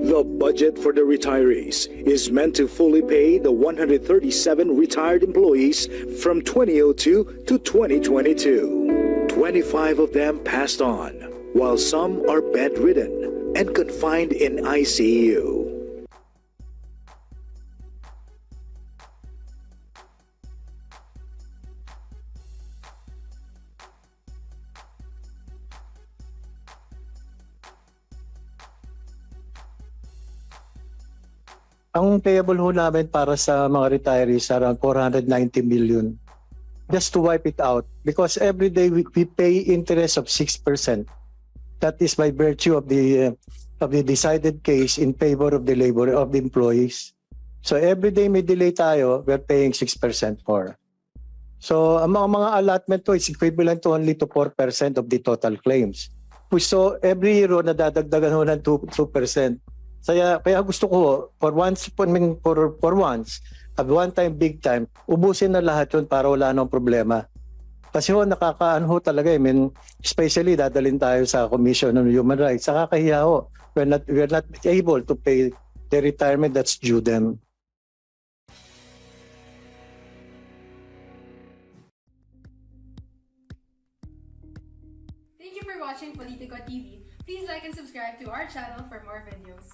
The budget for the retirees is meant to fully pay the 137 retired employees from 2002 to 2022. 25 of them passed on, while some are bedridden and confined in ICU. Ang payable ho namin para sa mga retirees around 490 million. Just to wipe it out. Because every day we pay interest of 6%. That is by virtue of the decided case in favor of the labor of the employees. So every day may delay tayo, we're paying 6% more. So ang mga allotment to is equivalent to only to 4% of the total claims. So every year nadadagdagan ho ng 2%. Kaya gusto ko for once at one time big time ubusin na lahat yun para wala nang problema. Kasi ho nakakaano ho talaga especially dadalhin tayo sa Commission on Human Rights. Nakakahiya ho. We're not able to pay the retirement that's due them. Thank you for watching Politico TV. Please like and subscribe to our channel for more videos.